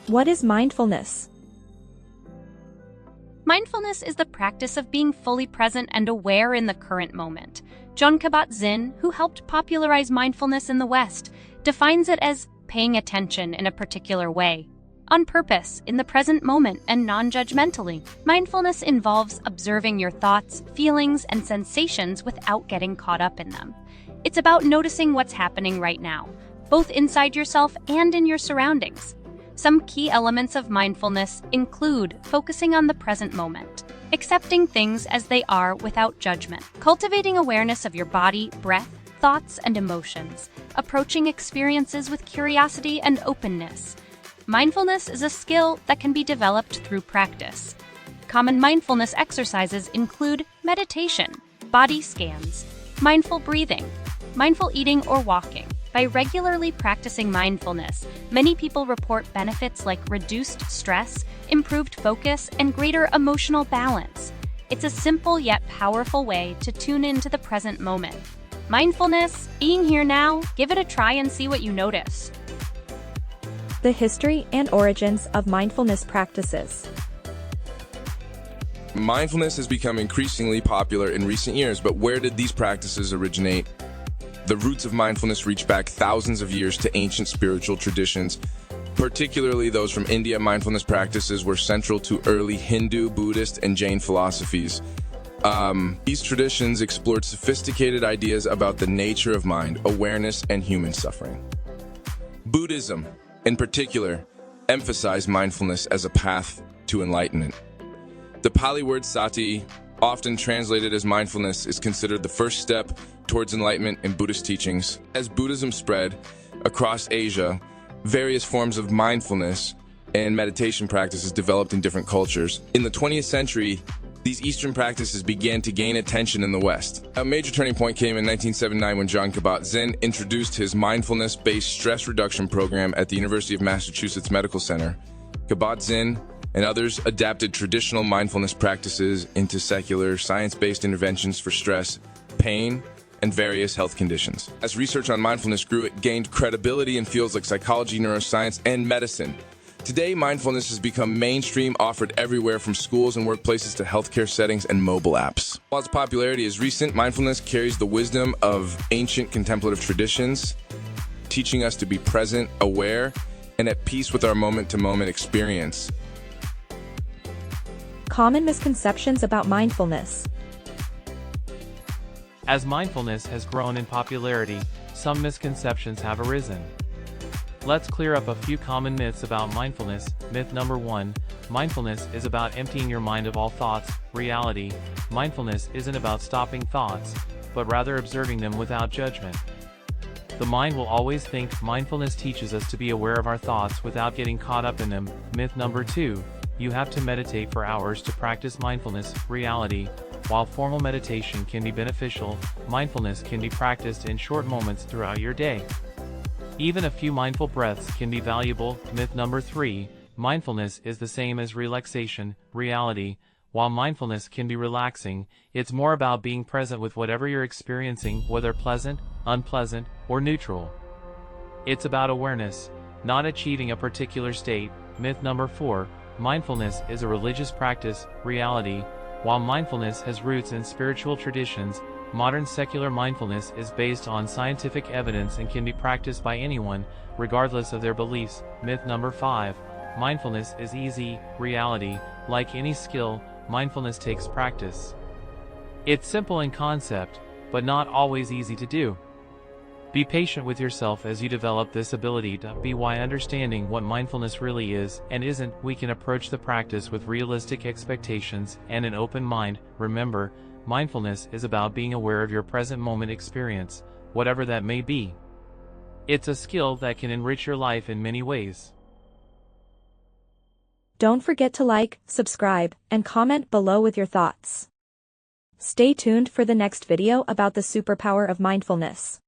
What is mindfulness? Mindfulness is the practice of being fully present and aware in the current moment. Kabat-Zinn, who helped popularize mindfulness in the West, defines it as paying attention in a particular way, on purpose, in the present moment, and non-judgmentally. Mindfulness involves observing your thoughts, feelings, and sensations without getting caught up in them. It's about noticing what's happening right now, both inside yourself and in your surroundings. Some key elements of mindfulness include focusing on the present moment, accepting things as they are without judgment, cultivating awareness of your body, breath, thoughts, and emotions, approaching experiences with curiosity and openness. Mindfulness is a skill that can be developed through practice. Common mindfulness exercises include meditation, body scans, mindful breathing, mindful eating or walking. By regularly practicing mindfulness, many people report benefits like reduced stress, improved focus, and greater emotional balance. It's a simple yet powerful way to tune into the present moment. Mindfulness, being here now, give it a try and see what you notice. The history and origins of mindfulness practices. Mindfulness has become increasingly popular in recent years, but where did these practices originate? The roots of mindfulness reach back thousands of years to ancient spiritual traditions, particularly those from India. Mindfulness practices were central to early Hindu, Buddhist, and Jain philosophies. These traditions explored sophisticated ideas about the nature of mind, awareness, and human suffering. Buddhism, in particular, emphasized mindfulness as a path to enlightenment. The Pali word sati, often translated as mindfulness, is considered the first step towards enlightenment in Buddhist teachings. As Buddhism spread across Asia, various forms of mindfulness and meditation practices developed in different cultures. In the 20th century, these Eastern practices began to gain attention in the West. A major turning point came in 1979 when Kabat-Zinn introduced his mindfulness-based stress reduction program at the University of Massachusetts Medical Center. Kabat-Zinn and others adapted traditional mindfulness practices into secular, science-based interventions for stress, pain, and various health conditions. As research on mindfulness grew, it gained credibility in fields like psychology, neuroscience, and medicine. Today, mindfulness has become mainstream, offered everywhere from schools and workplaces to healthcare settings and mobile apps. While its popularity is recent, mindfulness carries the wisdom of ancient contemplative traditions, teaching us to be present, aware, and at peace with our moment-to-moment experience. Common misconceptions about mindfulness. As mindfulness has grown in popularity, some misconceptions have arisen. Let's clear up a few common myths about mindfulness. Myth number 1, mindfulness is about emptying your mind of all thoughts. Reality, mindfulness isn't about stopping thoughts, but rather observing them without judgment. The mind will always think. Mindfulness teaches us to be aware of our thoughts without getting caught up in them. Myth number 2, you have to meditate for hours to practice mindfulness. Reality, while formal meditation can be beneficial, mindfulness can be practiced in short moments throughout your day. Even a few mindful breaths can be valuable. Myth number 3, mindfulness is the same as relaxation. Reality, while mindfulness can be relaxing, it's more about being present with whatever you're experiencing, whether pleasant, unpleasant, or neutral. It's about awareness, not achieving a particular state. Myth number 4, mindfulness is a religious practice. Reality, while mindfulness has roots in spiritual traditions, modern secular mindfulness is based on scientific evidence and can be practiced by anyone, regardless of their beliefs. Myth number 5, mindfulness is easy. Reality, like any skill, mindfulness takes practice. It's simple in concept, but not always easy to do. Be patient with yourself as you develop this ability to be while understanding what mindfulness really is and isn't. We can approach the practice with realistic expectations and an open mind. Remember, mindfulness is about being aware of your present moment experience, whatever that may be. It's a skill that can enrich your life in many ways. Don't forget to like, subscribe, and comment below with your thoughts. Stay tuned for the next video about the superpower of mindfulness.